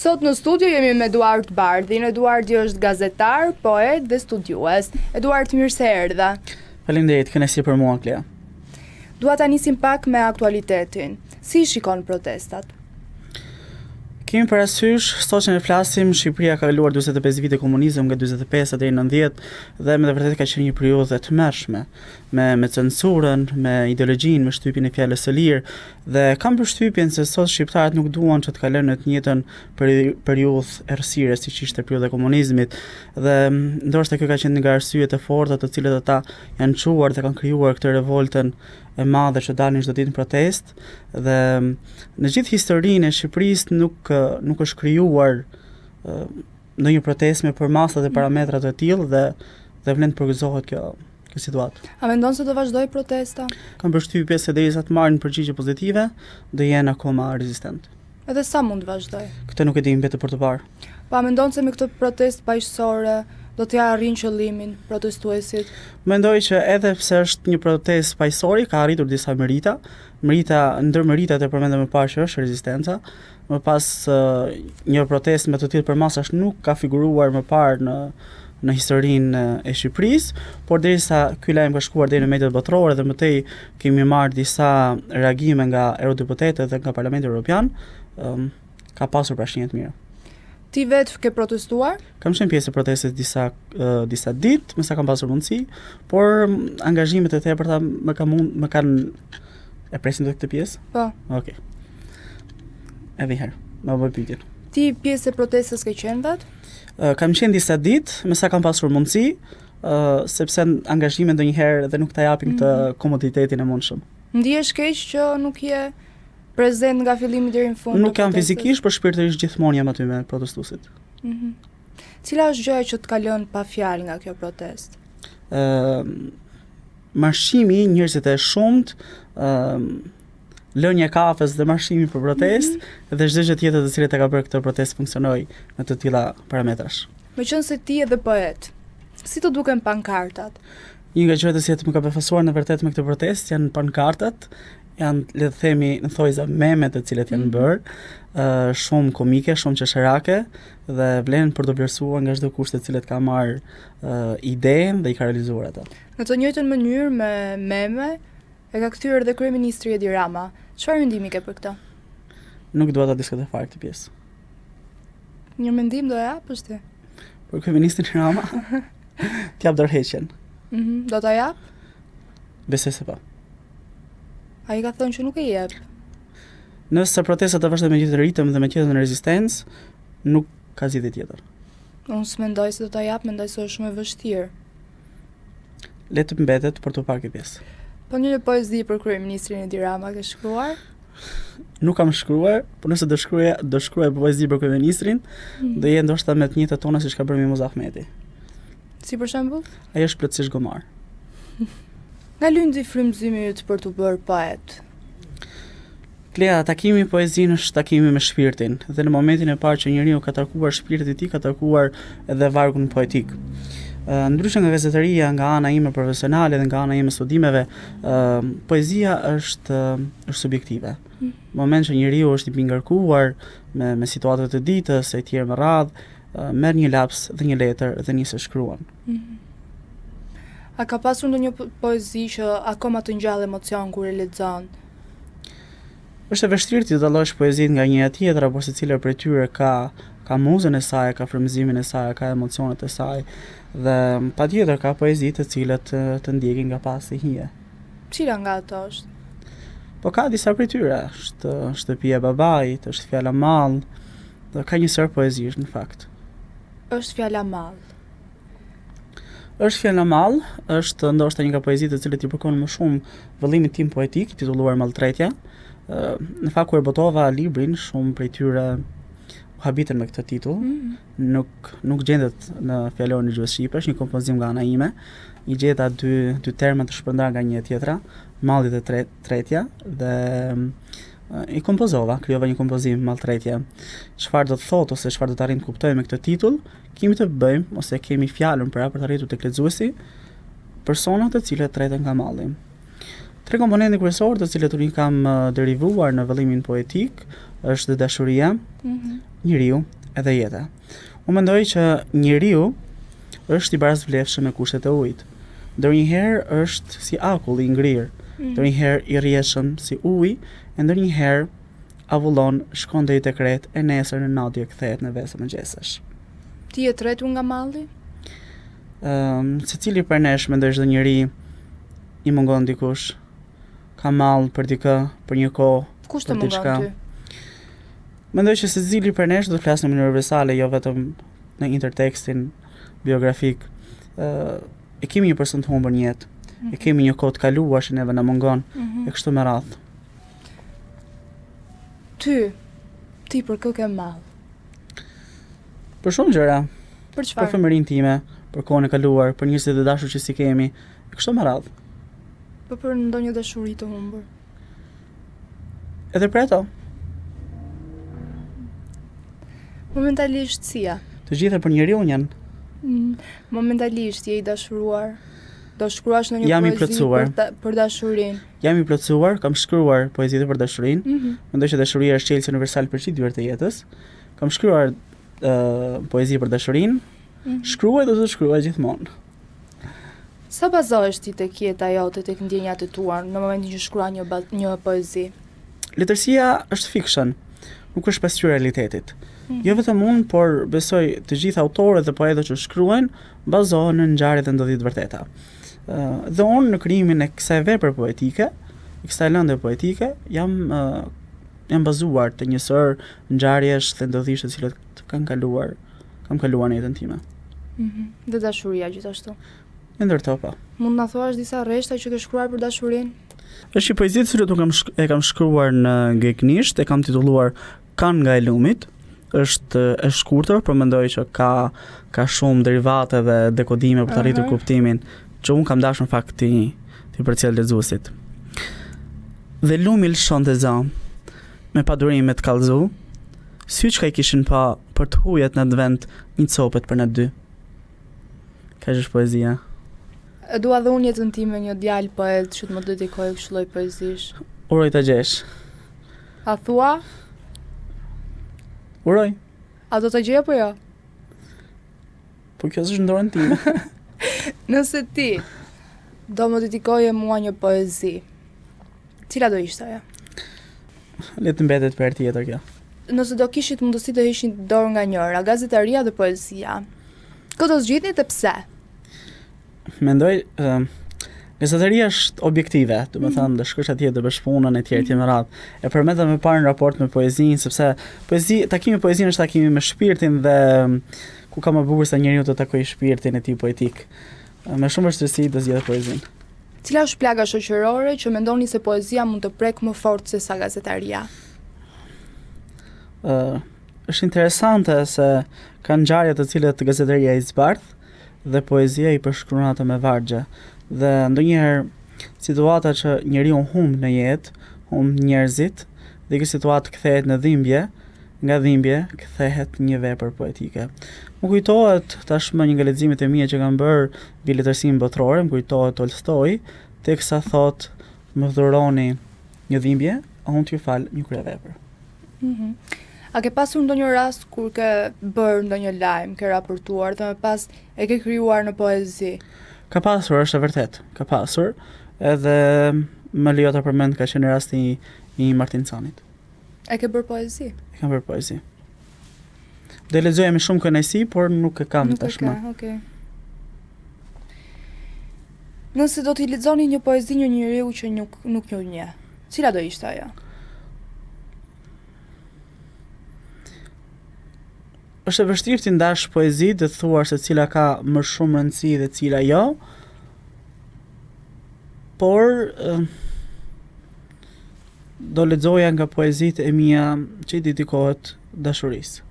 Sot në studio jemi me Eduard Bardhin. Eduardi është gazetar, poet dhe studiues. Eduard, mirë se erdha. Faleminderit, kënaqësi për mua, Klea. Dua ta nisim pak me aktualitetin. Si shikon protestat? Kemi parasysh, sot që ne flasim, Shqipëria ka kaluar 45 vite komunizëm nga 45 deri në 90 dhe me të vërtetë ka qenë një periudhë e tmerrshme me censurën, me ideologjinë, me shtypjen e fjalës së lirë dhe kam përshtypjen se sot shqiptarët nuk duan që të kalojnë në të njëjtën periudhë errësire siç ishte periudha e komunizmit dhe ndoshta kjo ka qenë nga arsyet e forta të cilët ata janë çuar dhe kanë krijuar këtë revoltën e madhe që dalin çdo ditë në protest dhe në gjithë historinë e Shqipërisë nuk është krijuar ndonjë protestë me përmasa dhe parametra të tillë dhe vlen të përgëzohet kjo situatë. A mendon se do vazhdoj protesta? Kam përshtypje se derisa të marrin përgjigje pozitive, do jenë akoma rezistent. Edhe sa mund të vazhdoj? Këtë nuk e di, mbetet për të parë. Pa mendon se me këtë protestë paqësorë do t'ja arrin qëllimin protestuesit? Mendoj që edhe pse është një protestë paqësore, ka arritur disa merita. Ndër meritat e përmendëm më parë që është rezistenca. Më pas një protestë me të tillë përmasash nuk ka figuruar më parë në historinë e Shqipërisë, por derisa ky lajm ka shkuar deri në mediat botërore dhe më tej kemi marrë disa reagime nga eurodeputetët dhe nga Parlamenti Evropian, ka pasur parashikime të mira. Ti vetë ke protestuar? Kam qenë pjesë e protestës disa ditë, me sa kam pasur mundësi, por angazhimet e tepërta më kanë e presim të këtë pjesë? Po. Okej. Edhe herë, më bëj pyetjen. Ti pjesë e protestës ke qenë vetë? Kam qenë disa ditë, me sa kam pasur mundësi, sepse angazhimet ndonjëherë dhe nuk ta japin këtë komoditetin e mundshëm. Ndihesh keq që nuk je prezent nga fillimi deri në fund? Nuk jam fizikisht, por shpirtërisht gjithmonë jam aty me protestuesit. Cila është gjëja që të ka lënë pa fjalë nga kjo protestë? Marshimi, njerëzit e shumt, lënia e kafes dhe marshimi për protestë dhe çdo gjë tjetër të cilët e ka bërë këtë protestë funksionoj në të tilla parametrash. Meqense ti je poet, si të duken pankartat? Një nga gjërat që më ka befasuar në vërtet me këtë protestë janë pankartat, janë le të themi në thojza meme të cilët janë bërë, shumë komike, shumë qesharake dhe vlen për të vlerësuar nga çdo kush të cilët ka marrë idenë dhe i ka realizuar ato. Në të njëjtën mënyrë me meme e ka kthyer edhe kryeministri Edi Rama. Çfarë mendimi ke për këtë? Nuk dua ta diskutoj fare këtë pjesë. Një mendim do japësh ti? Për kryeministrin Rama, t'jap dorëheqjen. Do ta jap? Besoj se po. Ai ka thënë që nuk e jep. Nëse protestat të vazhdojnë me gjithë ritëm dhe me gjithë rezistencë, nuk ka zgjidhje tjetër. Unë s'mendoj se do ta jap, mendoj se është shumë e vështirë. Le të mbetet për të parë këtë pjesë. Po një poezi për kryeministrin Edi Rama ke shkruar? Nuk kam shkruar, por nëse do shkruaj poezi për kryeministrin, do jetë ndoshta me të njëjtat tona siç ka bërë Mimoz Ahmeti. Si për shembull? Ai është plotësisht gomar. Nga lëndi frymëzimi yt për të bërë poet? Klea, takimi poezinë është takimi me shpirtin dhe në momentin e parë që njeriu ka takuar shpirtin e tij, ka takuar edhe vargun poetik. Ndryshe nga gazetaria, nga ana ime profesionale dhe nga ana ime studimeve, poezia është subjektive. Në moment që njeriu është i pingarkuar me situatat e ditës, e tjerë me radhë, merr një laps dhe një letër dhe nis të shkruan. A ka pasur ndonjë poezi që akoma të ngjall emocion kur e lexon? Është e vështirë të dallosh poezinë nga njëra tjetra, por secila prej tyre ka muzën e saj, ka frymëzimin e saj, ka emocionet e saj dhe patjetër ka poezi të cilat të ndjekin nga pasi hije. Cila nga ato është? Po ka disa prej tyre, është Shtëpia e babait, është Fjala mall, dhe ka një sër poezish në fakt. Është Fjala mall. Është Fjala mall, është ndoshta një nga poezitë të cilët i përkon më shumë vëllimit tim poetik, titulluar Malltretja. Në fakt kur e botova librin, shumë prej tyre u habiten me këtë titull. Nuk gjendet në fjalorin e gjuhës shqipe, është një kompozim nga ana ime. I gjeta dy terma të shpërndar nga një tjetra, malli dhe tretja dhe i kompozova, krijova një kompozim Malltretja. Çfarë do të thotë ose çfarë do të arrim të kuptojmë me këtë titull, kemi të bëjmë ose kemi fjalën për të arritur tek lexuesi persona të cilët treten nga malli. Tre komponentë kryesorë të cilët unë kam derivuar në vëllimin poetik është dashuria, njeriu edhe jeta. Unë mendoj që njeriu është i barazvlefshëm me kushtet e ujit. Ndonjëherë është si akull i ngrirë, ndonjëherë i rrjedhshëm si uji, e ndonjëherë avullon, shkon deri tek ret e nesër në natë kthehet në vesë mëngjesesh. Ti je tretur nga malli? Secili për nesh mendoj çdo njeri i mungon dikush. Ka mall për dikë, për një kohë. Kush të mungon ty? Mendoj që secili për nesh do të flas në mënyrë universale, jo vetëm në intertekstin biografik. E kemi një person të humbur në jetë. E kemi një kohë të kaluar që neve na mungon, e kështu me radhë. Ti për kë ke mall? Për shumë gjëra. Për Për çfarë? femërinë time, për kohën e kaluar, për njerëzit e dashur që si kemi, e kështu me radhë. Po për ndonjë dashuri të humbur. Edhe për ato, Momentalisht si ja? të gjitha për njeriu janë. Momentalisht je i dashuruar. Do shkruash në një Jam i poezi plotësuar. për dashurinë. Jam i plotësuar, kam shkruar poezitë për dashurinë. Mendoj që dashuria është çelësi universal për çdo dyert të jetës. Kam shkruar poezi për dashurinë. Shkruaj dhe do të shkruaj gjithmonë. Sa bazohesh ti tek jeta jote, tek ndjenjat e tua në momentin që shkruan një poezi? Letërsia është fiction, nuk është pasqyrë e realitetit. Jo vetëm unë, por besoj të gjithë autorët dhe poetët që shkruajnë bazohen në ngjarje të ndodhit vërteta. Dhe unë në krijimin e kësaj vepre poetike, e kësaj lëndë poetike, jam bazuar të njësër ngjarjesh dhe ndodhish të cilat kam kaluar në jetën time. Dhe dashuria gjithashtu. E ndërto po. Mund na thuash disa rreshta që ke shkruar për dashurinë? Është një poezi që e kam shkruar në grekisht, e kam titulluar Kan nga e lumit. Është e shkurtër, por mendoj që ka shumë derivate dhe dekodime për të arritur kuptimin që unë kam dashur në fakt ti përcjell lexuesit. Dhe lumi lëshon të zë, me padurime të kallëzu, syç ka i kishin pa për të hujet në atë vend një copet për në dy. Ka është poezia. E dua dhe unë jetën time një djalë poet që të më dedikoj kështu lloj poezish. Uroj ta gjesh. A thua? Uroj. A do të gjej apo jo? Po kjo është në dorën time. Nëse ti do më dedikoje mua një poezi, cila do ishte ajo? Le të mbetet për herë tjetër kjo. Nëse do kishit mundësi të heqni dorë nga njëra, gazetaria dhe poezia, kë do zgjidhni dhe pse? Mendoj, gazetaria është objektive, do të thënë, do shkosh atje, do bësh punën e tjerë me radhë. E përmendem më parë në raport me poezinë, sepse takimi me poezinë është takimi me shpirtin dhe ku ka më bukur se njeriu të takojë shpirtin e tij poetik. Me shumë vështirësi do zgjedh poezinë. Cila është plaga shoqërore që mendoni se poezia mund të prek më fort se sa gazetaria? Është interesante se ka ngjarje të cilat gazetaria i zbardh dhe poezia i përshkruan ato me vargje. Dhe ndonjëherë situata që njeriu humb në jetë, humb njerëzit, dhe kjo situatë kthehet në dhimbje, nga dhimbje kthehet një vepër poetike. Më kujtohet tashmë një nga leximet e mia që kam bërë mbi letërsinë botërore, më kujtohet Tolstoi, teksa thot më dhuroni një dhimbje, a unë t'ju fal një kryevepër. A ke pasur ndonjë rast kur ke bërë ndonjë lajm, ke raportuar dhe më pas e ke krijuar në poezi? Ka pasur, është e vërtet, ka pasur, edhe më lejo ta përmend ka qenë rasti i Martin Canit. E ke bërë poezi? E kam bërë poezi. Dhe lexoja me shumë kënaqësi, por nuk e kam tashmë. Okay. Nëse do t'i lexoni një poezi një njeriu që nuk ju njeh, cila do ishte ajo? Është e vështirë të ndash poezi dhe të thuar se cila ka më shumë rëndësi dhe cila jo, por do lexoja nga poezitë e mia që i dedikohet dashurisë.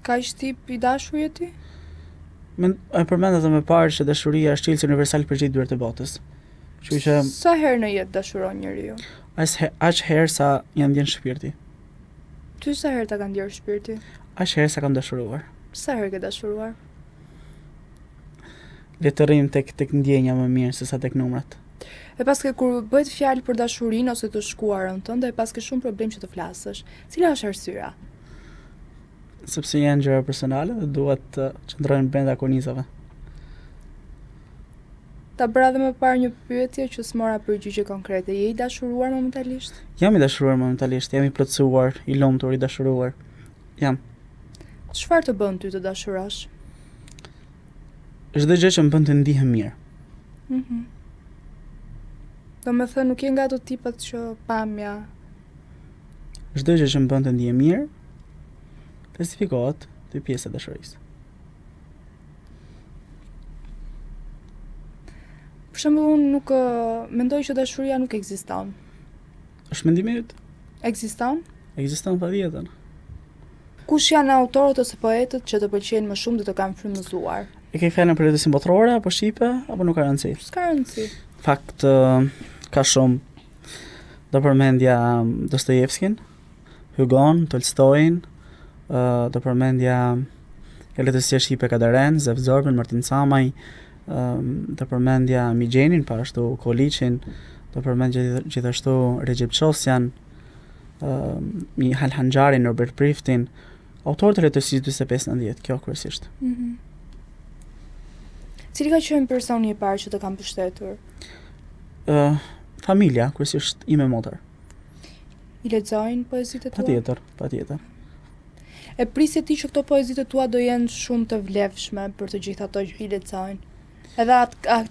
Ka tip i dashurit ti? E përmenda dhe më parë që dashuria është çelësi universal për gjithë dyert e botës. Kështu që sa herë në jetë dashuron njeriu? Aq herë sa janë ndjen shpirti. Ty sa herë ta ka ndjerë shpirti? Aq herë sa kam dashuruar. Sa herë ke dashuruar? Le të rrim tek ndjenja më mirë se sa tek numrat. E paske kur bëhet fjalë për dashurinë ose të shkuarën tënde, e paske shumë problem që të flasësh. Cila është arsyeja? Sepse janë gjëra personale dhe duhet të qëndrojnë brenda kornizave. Ta bëra dhe më parë një pyetje që s'mora përgjigje konkrete. Je i dashuruar momentalisht? Jam i dashuruar momentalisht, jam i plotësuar, i lumtur, i dashuruar. Jam. Çfarë të bën ty të dashurosh? Çdo gjë që më bën të ndihem mirë. Do me thënë nuk je nga ato tipat që pamja. Çdo gjë që më bën të ndihem mirë, klasifikohet dy pjesë e dashurisë. Për shembull, unë nuk mendoj që dashuria nuk ekziston. Është mendimi yt? Ekziston? Ekziston patjetër. Kush janë autorët ose poetët që të pëlqejnë më shumë dhe të kanë frymëzuar? E ke fjalën për letësin botërore apo shqipe apo nuk ka rëndësi? S'ka rëndësi. Fakt ka shumë. Do përmendja Dostojevskin, Hugon, Tolstojin, do përmendja e letësia shqipe Kadaren, Zef Zorbën, Martin Camaj, do përmendja Migjenin, ashtu Kolicin, do përmend gjithashtu Recep Çosjan, Mihal Hanxharin, Robert Priftin, autorët e letësisë 45-90, kjo kryesisht. Cili ka qenë personi i parë që të kam mbështetur? Familja, kryesisht ime motor. I lexojnë poezitë tua? Patjetër. E prisje ti që këto poezitë tua do jenë shumë të vlefshme për të gjithë ato që i lexojnë? Edhe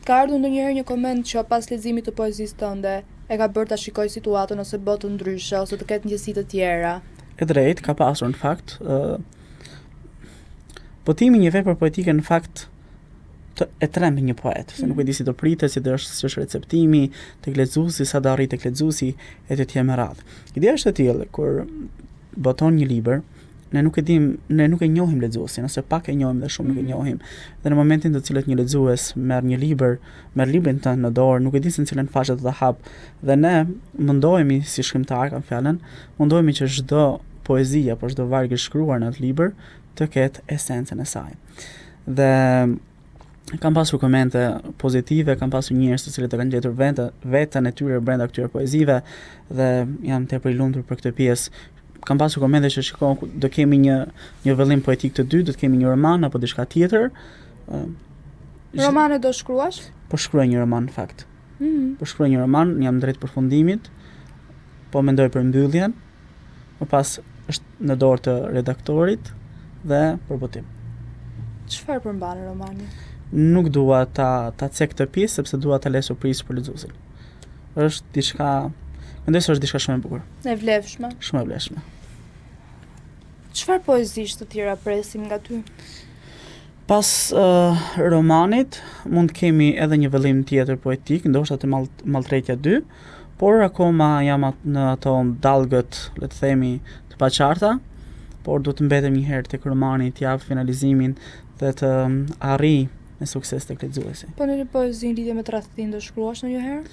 ka ardhur ndonjëherë një koment që pas leximit të poezisë tënde e ka bërë ta shikoj situatën ose botën ndryshe ose të ketë ndjesi të tjera? E drejt, ka pasur në fakt. Botimi një vepër poetike në fakt e tremb një poet, se nuk e di si të pritet, si është receptimi tek lexuesi, sa do arrit tek lexuesi e të tjerë me radhë. Ideja është e tillë, kur boton një libër, ne nuk e njohim lexuesin, ose pak e njohim dhe shumë nuk e njohim. Dhe në momentin të cilët një lexues merr një libër, merr librin tënd në dorë, nuk e di se në cilën faqe do ta hap. Dhe ne mundohemi si shkrimtar, kam fjalën, mundohemi që çdo poezi apo çdo varg i shkruar në atë libër të ketë esencën e saj. Dhe kam pasur komente pozitive, kam pasur njerëz të cilët e kanë gjetur veten e tyre brenda këtyre poezive dhe jam tepër i lumtur për këtë pjesë. Kam pasur komente që shikon, do kemi një vëllim poetik të dytë, do të kemi një roman apo diçka tjetër. Romane do shkruash? Po shkruaj një roman në fakt. Po shkruaj një roman, jam drejt përfundimit. Po mendoj për mbylljen. Më pas është në dorë të redaktorit dhe për botim. Çfarë përmban romani? Nuk dua ta cek këtë pjesë sepse dua ta lë surprizë për lexuesin. Është diçka, mendoj se është diçka shumë e bukur. E vlefshme. Shumë e vlefshme. Çfarë poezish të tjera presim nga ty? Pas romanit mund të kemi edhe një vëllim tjetër poetik, ndoshta të Malltretja 2, por akoma jam në ato dallgët, le të themi, të paqarta, por do të mbetem një herë tek romani, të jap finalizimin dhe të arrij me sukses tek lexuesi. Po në poezi lidhje me tradhtinë do shkruash ndonjëherë?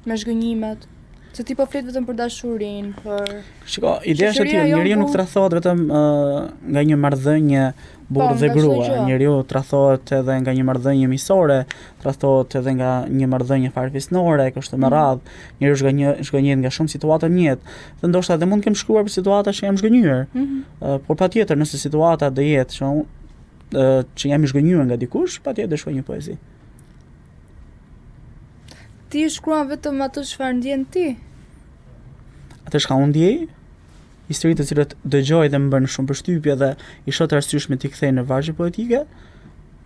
Me zhgënjimet? Se ti po flet vetëm për dashurinë, për... Shiko, ideja është e njeriu nuk tradhohet vetëm nga një marrëdhënie burr dhe grua. Njeriu tradhohet edhe nga një marrëdhënie miqësore, tradhohet edhe nga një marrëdhënie farfisnore, kështu me radhë. Njeriu zhgënjet nga shumë situata në jetë. Dhe ndoshta edhe mund të kem shkruar për situata që jam zhgënjur. Por patjetër nëse situata do jetë që jam i zhgënjur nga dikush, patjetër shkruaj një poezi. Ti shkruan vetëm ato çfarë ndjen ti? Atë çka unë ndjej, historitë të cilat dëgjoj dhe më bën shumë përshtypje dhe i shoh të arsyeshme t'i kthej në vargje poetike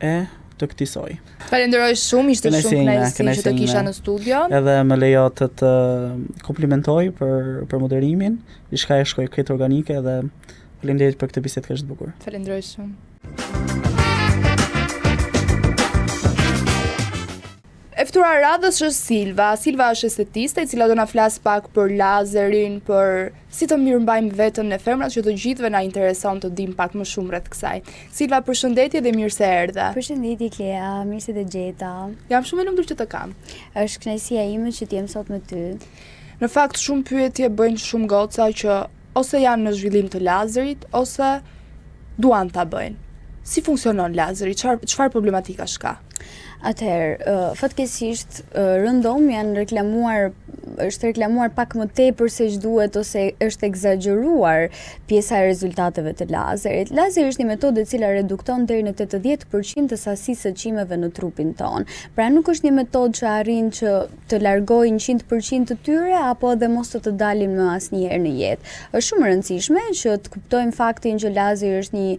e të këtisoj. Falenderoj shumë, ishte shumë kënaqësi që të kisha në studio. Edhe më lejo të komplimentoj për moderimin, diçka e shkoi këtë organike dhe faleminderit për këtë bisedë kaq të bukur. Falenderoj shumë. E ftuara radhës është Silva. Silva është estetiste, e cila do na flas pak për lazerin, për si të mirëmbajmë veten në femrat, që të gjithëve na intereson të dim pak më shumë rreth kësaj. Silva, përshëndetje dhe mirë se erdhe. Përshëndetje Klea, mirë se të gjeta. Jam shumë e lumtur që të kam. Është kënaqësia ime që të jem sot me ty. Në fakt, shumë pyetje bëjnë shumë goca që ose janë në zhvillim të lazerit ose duan ta bëjnë. Si funksionon lazeri? Çfarë problematika ka? Atëherë, fatkeqësisht rëndom është reklamuar pak më tepër se ç'duhet ose është egzageruar pjesa e rezultateve të lazerit. Lazeri është një metodë e cila redukton deri në 80% të sasisë së çimeve në trupin ton. Pra nuk është një metodë që arrin që të largojë 100% të tyre apo edhe mos të dalin më asnjëherë në jetë. Është shumë e rëndësishme që të kuptojmë faktin që lazeri është një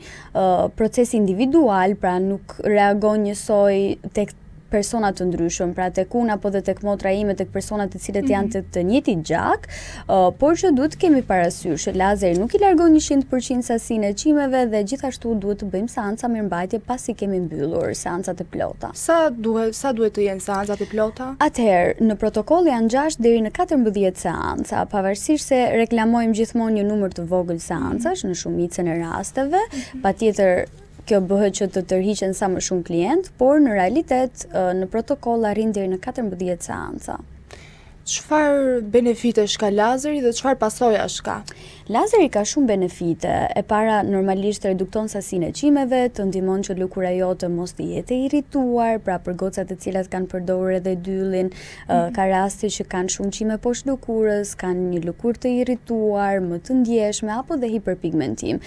proces individual, pra nuk reagon njësoj tek persona të ndryshëm, pra tek unë apo dhe tek motra ime, tek personat të cilët janë të njëjtit gjak, por që duhet të kemi parasysh që lazeri nuk i largon 100% sasinë e çimeve dhe gjithashtu duhet të bëjmë seanca mirëmbajtje pasi kemi mbyllur seancat e plota. Sa duhet të jenë seancat e plota? Atëherë, në protokoll janë 6 deri në 14 seanca, pavarësisht se reklamojmë gjithmonë një numër të vogël seancash në shumicën e rasteve, patjetër kjo bëhet që të tërhiqen sa më shumë klient, por në realitet në protokoll arrin deri në 14 seanca. Çfarë benefitesh ka lazeri dhe çfarë pasojash ka? Lazeri ka shumë benefite. E para, normalisht redukton sasinë e çimeve, të ndihmon që lëkura jote mos të jetë e irrituar, pra për gocat e cilat kanë përdorur edhe dyllin, ka raste që kanë shumë çime poshtë lëkurës, kanë një lëkurë të irrituar, më të ndjeshme apo dhe hiperpigmentim.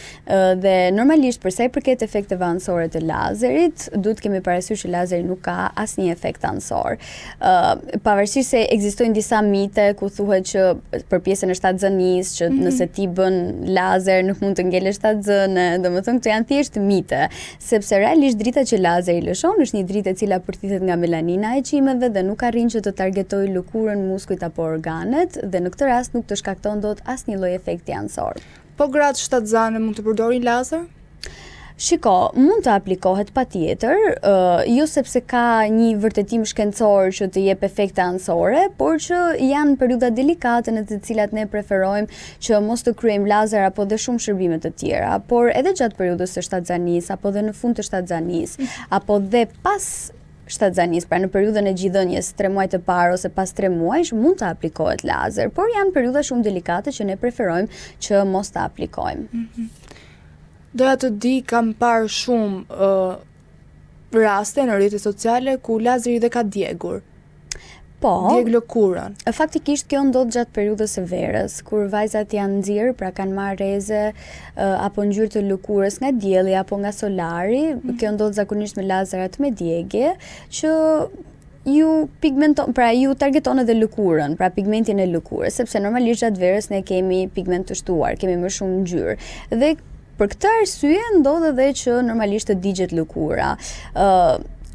Dhe normalisht për sa i përket efekteve anësore të lazerit, duhet kemi parasysh që lazeri nuk ka asnjë efekt anësor. Pavarësisht se ekzistojnë disa mite ku thuhet që për pjesën e shtatzënisë që nëse ti bën lazer nuk mund të ngelesh shtatzëne, domethënë këto janë thjesht mite, sepse realisht drita që lazeri lëshon është një dritë e cila përthithet nga melanina e çimeve dhe nuk arrin që të targetojë lëkurën, muskujt apo organet dhe në këtë rast nuk të shkakton dot asnjë lloj efekti anësor. Po gratë shtatzane mund të përdorin lazer? Shiko, mund të aplikohet patjetër, jo sepse ka një vërtetim shkencor që të jep efekte anësore, por që janë periudha delikate në të cilat ne preferojmë që mos të kryejmë lazer apo dhe shumë shërbime të tjera, por edhe gjatë periudhës së shtatzanisë apo dhe në fund të shtatzanisë, apo dhe pas shtatzanisë, pra në periudhën e gjithdhënies 3 muaj të parë ose pas 3 muajsh mund të aplikohet lazer, por janë periudha shumë delikate që ne preferojmë që mos të aplikojmë. Doja të di, kam parë shumë raste në rrjetet sociale ku lazeri dhe ka djegur. Po, djeg lëkurën. Faktikisht kjo ndodh gjatë periudhës së verës, kur vajzat janë nxirr, pra kanë marrë reze apo ngjyrë të lëkurës nga dielli apo nga solari, kjo ndodh zakonisht me lazerat me djegje, që ju targeton edhe lëkurën, pra pigmentin e lëkurës, sepse normalisht gjatë verës ne kemi pigment të shtuar, kemi më shumë ngjyrë. Dhe për këtë arsye ndodh edhe që normalisht të digjet lëkura.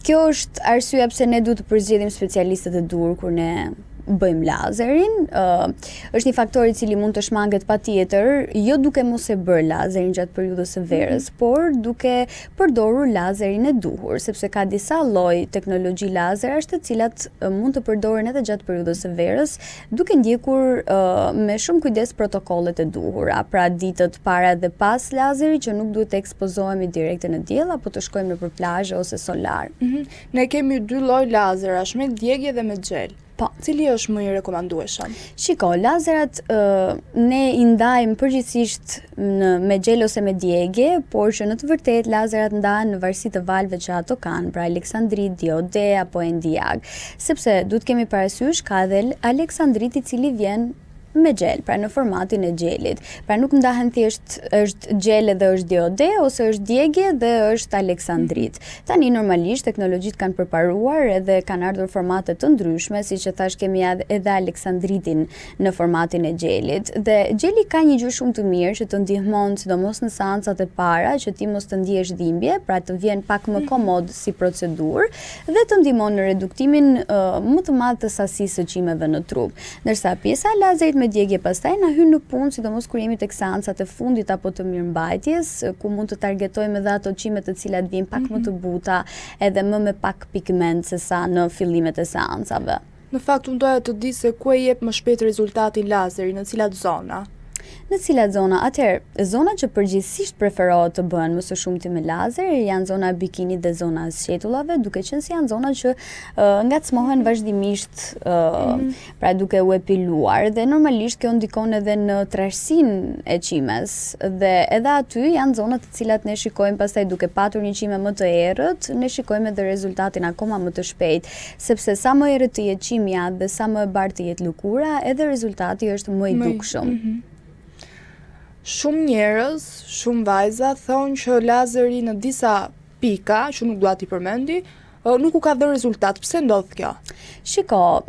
Kjo është arsyeja pse ne duhet të përzgjedhim specialistët e dur kur ne bëjmë lazerin. Është një faktor i cili mund të shmanget patjetër, jo duke mos e bërë lazerin gjatë periudhës së verës, por duke përdorur lazerin e duhur, sepse ka disa lloj teknologji lazerash të cilat mund të përdoren edhe gjatë periudhës së verës, duke ndjekur me shumë kujdes protokollet e duhura, pra ditët para dhe pas lazerit që nuk duhet të ekspozohemi direkt në diell apo të shkojmë nëpër plazhe ose solar. Ne kemi 2 lloj lazerash, me djegje dhe me xhel. Po, cili është më i rekomandueshëm? Shiko, lazerat ne i ndajmë përgjithsisht me xhel ose me djegje, por që në të vërtetë lazerat ndahen në varësi të valve që ato kanë, pra aleksandrit, diode apo endiag, sepse duhet kemi parasysh ka edhe aleksandrit i cili vjen me xhel, pra në formatin e xhelit. Pra nuk ndahen thjesht është xhel dhe është diode ose është djegje dhe është aleksandrit. Tani normalisht teknologjitë kanë përparuar edhe kanë ardhur formate të ndryshme, siç e thash kemi edhe aleksandritin në formatin e xhelit. Dhe xheli ka një gjë shumë të mirë që të ndihmon sidomos në seancat e para që ti mos të ndjesh dhimbje, pra të vjen pak më komod si procedurë dhe të ndihmon në reduktimin më të madh të sasisë së çimeve në trup. Ndërsa pjesa e lazerit me djegje pastaj na hyn në punë, sidomos kur jemi tek seancat e fundit apo të mirëmbajtjes, ku mund të targetojmë edhe ato çime të cilat vijnë pak më të buta, edhe më me pak pigment se sa në fillimet e seancave. Në fakt unë doja të di se ku e jep më shpejt rezultatin lazeri, në cilat zona? Në cilat zona? Atëherë, zona që përgjithsisht preferohet të bëhen më së shumti me lazer janë zona e bikinit dhe zona e sqetullave, duke qenë se janë zona që ngacmohen vazhdimisht, pra duke u epiluar, dhe normalisht kjo ndikon edhe në trashësinë e qimes, dhe edhe aty janë zona të cilat ne shikojmë pastaj duke patur një qime më të errët, ne shikojmë edhe rezultatin akoma më të shpejt, sepse sa më errët të jetë qimja dhe sa më e bardhë të jetë lëkura, edhe rezultati është më i dukshëm. Shumë njerëz, shumë vajza thonë që lazeri në disa pika, që nuk dua t'i përmendi, nuk u ka dhënë rezultat. Pse ndodh kjo? Shiko,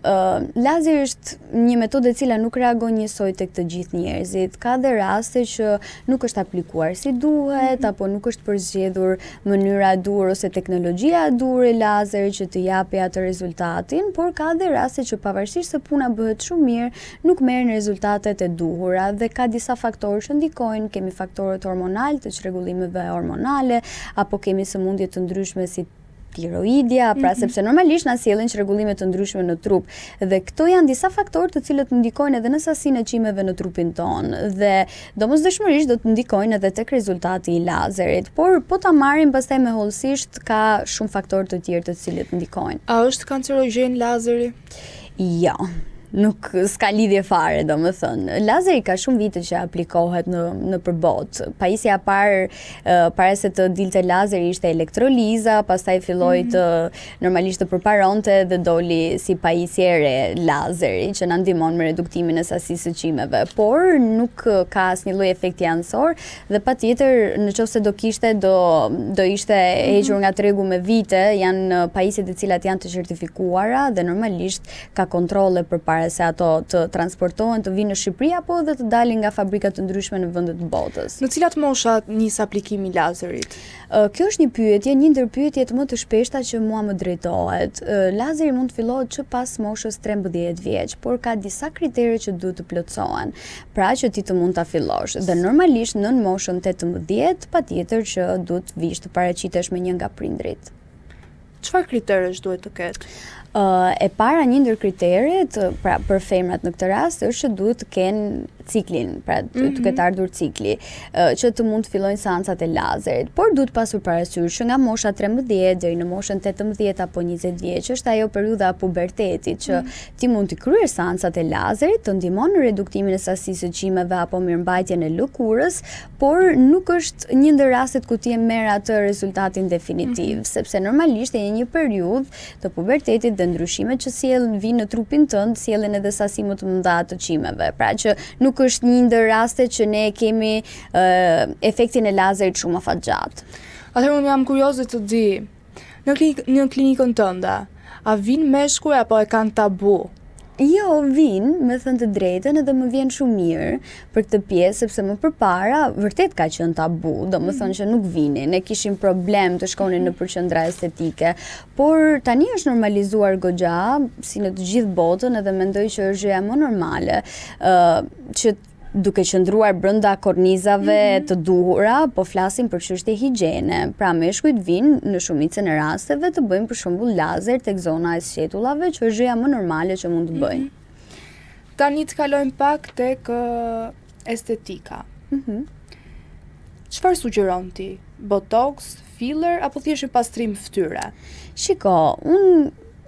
lazeri është një metodë e cila nuk reagon njësoj tek të gjithë njerëzit. Ka dhe raste që nuk është aplikuar si duhet, apo nuk është përzgjedhur mënyra e duhur ose teknologjia e duhur e lazerit që të japi atë rezultatin, por ka dhe raste që pavarësisht se puna bëhet shumë mirë, nuk merren rezultatet e duhura dhe ka disa faktorë që ndikojnë. Kemi faktorët hormonal të çrregullimeve hormonale, apo kemi sëmundje të ndryshme si tiroidja, pra sepse normalisht na sjellin çrregullime të ndryshme në trup, dhe këto janë disa faktorë të cilët ndikojnë edhe në sasinë e çimeve në trupin tonë, dhe domosdoshmërisht do të ndikojnë edhe tek rezultati i lazerit, por po ta marrim pastaj me hollësisht ka shumë faktorë të tjerë të cilët ndikojnë. A është kancerogjen lazeri? Jo. Nuk s'ka lidhje fare, domethënë. Lazeri ka shumë vite që aplikohet në përbot. Pajisja para se të dilte lazeri ishte elektroliza, pastaj filloi të normalisht të përparonte dhe doli si pajisje e re lazeri që na ndihmon me reduktimin e sasisë së qimeve, por nuk ka asnjë lloj efekti anësor dhe patjetër nëse do kishte do ishte hequr nga tregu me vite, janë pajisjet e cilat janë të certifikuara dhe normalisht ka kontrolle përpara se ato të transportohen, të vinë në Shqipëri apo dhe të dalin nga fabrika të ndryshme në vende të botës. Në cilat mosha nis aplikimi i lazerit? Kjo është një ndër pyetjet më të shpeshta që mua më drejtohet. Lazeri mund të fillohet që pas moshës 13 vjeç, por ka disa kritere që duhet të plotësohen, pra që ti të mund ta fillosh. Dhe normalisht në moshën 18 patjetër që duhet vish të paraqitesh me një nga prindrit. Çfarë kriteresh duhet të ketë? E para, një ndër kriteret, pra për femrat në këtë rast, është që duhet të kenë ciklin, pra të ketë ardhur cikli, që të mund të fillojnë seancat e lazerit, por duhet pasur parasysh që nga mosha 13 deri në moshën 18 apo 20 vjeç është ajo periudha e pubertetit që ti mund të kryesh seancat e lazerit, të ndihmon në reduktimin e sasisë së qimeve apo mirëmbajtjen e lëkurës, por nuk është një ndër rastet ku ti e merr atë rezultatin definitiv, sepse normalisht e një periudhë të pubertetit dhe ndryshimet që vinë në trupin tënd sjellin edhe sasi më të mëdha të qimeve, pra që nuk është një ndër rastet që ne kemi efektin e lazerit shumë afatgjatë. Atëherë unë jam kurioze të di, në klinikën tënde, a vinë meshkuj apo e kanë tabu? Jo, vinë, me thënë të drejtën, edhe më vjen shumë mirë për këtë pjesë, sepse më përpara vërtet ka qenë tabu, do më thënë që nuk vinin, ne kishim problem të shkonin në përqendra estetike, por tani është normalizuar goxha, si në të gjithë botën, edhe mendoj që është gjëja më normale, që duke qëndruar brenda kornizave të duhura, po flasim për çështje higjiene. Pra meshkujt vinë në shumicën e rasteve të bëjnë për shembull lazer tek zona e sqetullave, që është gjëja më normale që mund të bëjnë. Tani të kalojmë pak tek estetika. Çfarë sugjeron ti? Botox, filler apo thjesht një pastrim fytyre? Shiko,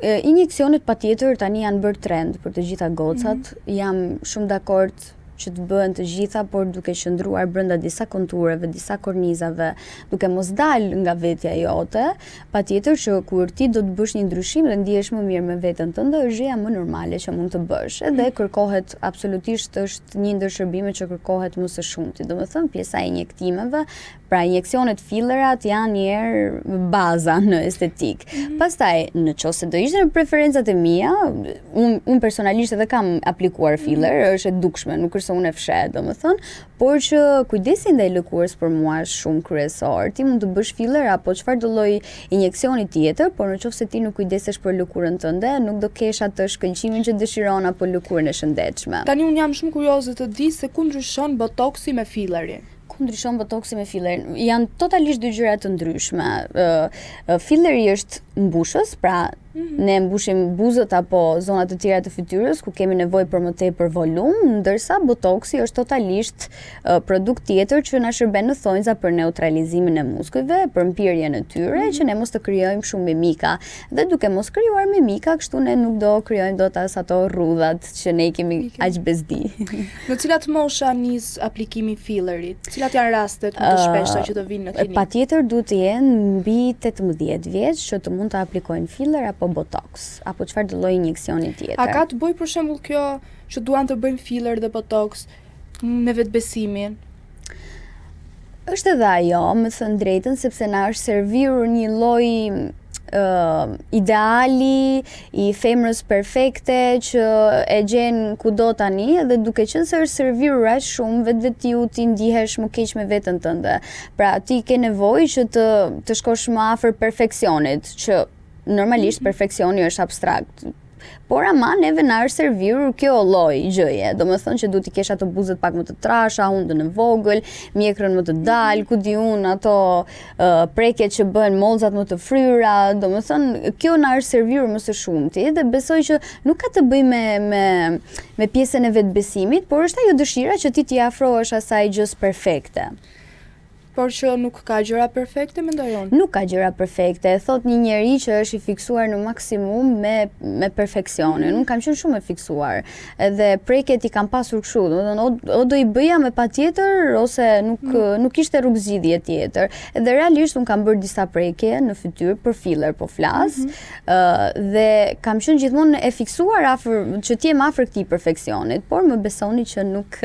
injeksionet patjetër tani janë bërë trend për të gjitha gocat. Jam shumë dakord që të bëhen të gjitha, por duke qëndruar brenda disa kontureve, disa kornizave, duke mos dalë nga vetja jote, patjetër që kur ti do të bësh një ndryshim dhe ndihesh më mirë me veten tënde, është gjëja më normale që mund të bësh. Edhe kërkohet absolutisht, është një ndër shërbimet që kërkohet më së shumti. Domethënë pjesa e injektimeve, pra injeksionet fillerat janë njerë baza në estetik. Pastaj, në qoftë do ishte në preferencat e mia, unë personalisht edhe kam aplikuar filler, është e dukshme, nuk është se unë e fshet, domethënë, por që kujdesi ndaj lëkurës për mua është shumë kryesor. Ti mund të bësh filler apo çfarë do lloj injeksioni tjetër, por në qoftë se ti nuk kujdesesh për lëkurën tënde, nuk do kesh atë shkëlqimin që dëshiron apo lëkurën e shëndetshme. Tani unë jam shumë kurioze të di se ku ndryshon botoksi me fillerin. Ku ndryshon botoksi me fillerin? Janë totalisht dy gjëra të ndryshme. Filleri është mbushës, pra ne mbushim buzët apo zonat të tjera të fytyrës ku kemi nevojë për më tepër volum, ndërsa botoksi është totalisht produkt tjetër që na shërben në thonjza për neutralizimin e muskujve, për mpirjen e tyre, që ne mos të krijojmë shumë mimika. Dhe duke mos krijuar mimika, kështu ne nuk do krijojmë dot as ato rrudhat që ne kemi aq bezdi. Në cilat mosha nis aplikimi fillerit? Cilat janë rastet më të shpeshta që të vinë në klinikë? Patjetër duhet të jenë mbi 18 vjeç që të mund të aplikojnë filler apo botox, apo çfarë do lloj injeksioni tjetër. A ka të bëjë për shembull kjo që duan të bëjnë filler dhe botox me vetbesimin? Është edhe ajo, me thënë drejtën, sepse na është servir një lloj ideali i femrës perfekte që e gjen kudo tani, dhe duke qenë se është servir aq shumë, vetiu ti ndihesh më keq me veten tënde. Pra ti ke nevojë që të shkosh më afër perfeksionit, që normalisht perfeksioni është abstrakt. Por ama neve na është servir kjo lloj gjëje. Domethënë që duhet të kesh ato buzët pak më të trasha, hundën e vogël, mjekrën më të dalë, ku di unë, ato prekjet që bëhen mollzat më të fryra. Domethënë kjo na është servir më së shumti, dhe besoj që nuk ka të bëjë me pjesën e vetbesimit, por është ajo dëshira që ti t'i afrohesh asaj gjës perfekte. Por që nuk ka gjëra perfekte, mendoj unë. Nuk ka gjëra perfekte. Thot një njeri që është i fiksuar në maksimum me perfeksionin. Unë kam qenë shumë e fiksuar. Edhe prekjet i kam pasur kështu. O do i bëja me patjetër, ose nuk ishte rrugëzgjidhje tjetër. Edhe realisht unë kam bërë disa prekje në fytyrë për filler, po flas. Dhe kam qenë gjithmonë e fiksuar që t'jem afër këtij perfeksionit, por më besoni që nuk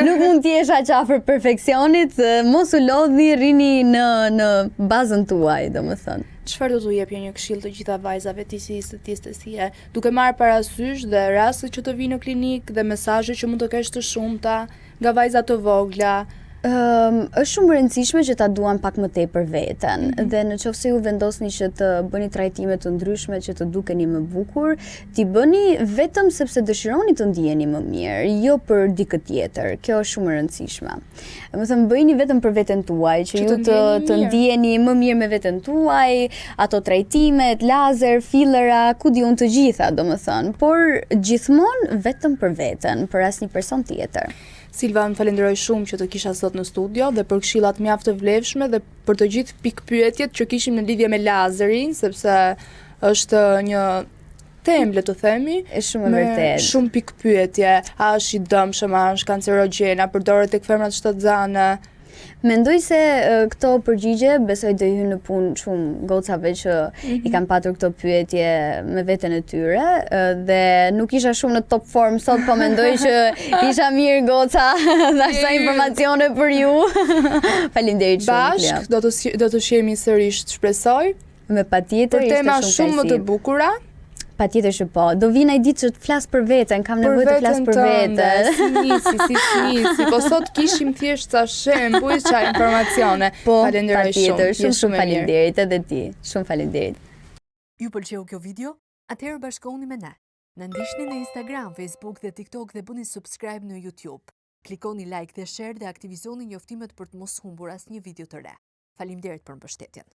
mund t'jesh aq afër perfeksionit, mos u lodhi, rini në bazën tuaj, domethënë. Çfarë do t'u jepje një këshill të gjitha vajzave ti si estetistie, duke marrë parasysh dhe rastet që të vinë në klinikë dhe mesazhet që mund të kesh të shumta nga vajza të vogla? Është shumë e rëndësishme që ta duan pak më tepër veten, dhe në qoftë se ju vendosni që të bëni trajtime të ndryshme që të dukeni më bukur, t'i bëni vetëm sepse dëshironi të ndiheni më mirë, jo për dikë tjetër. Kjo është shumë e rëndësishme. Domethënë bëjini vetëm për veten tuaj, që ju të ndiheni më mirë me veten tuaj, ato trajtimet, lazer, fillera, ku di unë të gjitha, domethënë, por gjithmonë vetëm për veten, për asnjë person tjetër. Silva, më falenderoj shumë që të kisha sot në studio dhe për këshillat mjaft të vlefshme dhe për të gjithë pikpyetjet që kishim në lidhje me lazerin, sepse është një temë, le të themi, shumë e vërtetë. Shumë pikpyetje, a është i dëmshëm, a është kancerogjena, a përdoret tek femrat shtatzane? Mendoj se këto përgjigje besoj do i hynë në punë shumë gocave që i kanë patur këto pyetje me veten e tyre, dhe nuk isha shumë në top form sot, po mendoj që isha mirë goca dhe sa informacione për ju. Faleminderit shumë. Bashk do të shihemi sërish, shpresoj. Me patjetër, ishte shumë tema shumë më të bukura. Patjetër që po. Do vi ai ditë që të flas për veten, kam nevojë të flas për veten. Si nisi, po sot kishim thjesht ca shembuj, ca informacione. Falenderoj shumë. Shumë faleminderit edhe ti. Shumë faleminderit. Ju pëlqeu kjo video? Atëherë bashkohuni me ne. Na ndiqni në Instagram, Facebook dhe TikTok dhe bëni subscribe në YouTube. Klikoni like dhe share dhe aktivizoni njoftimet për të mos humbur asnjë video të re. Faleminderit për mbështetjen.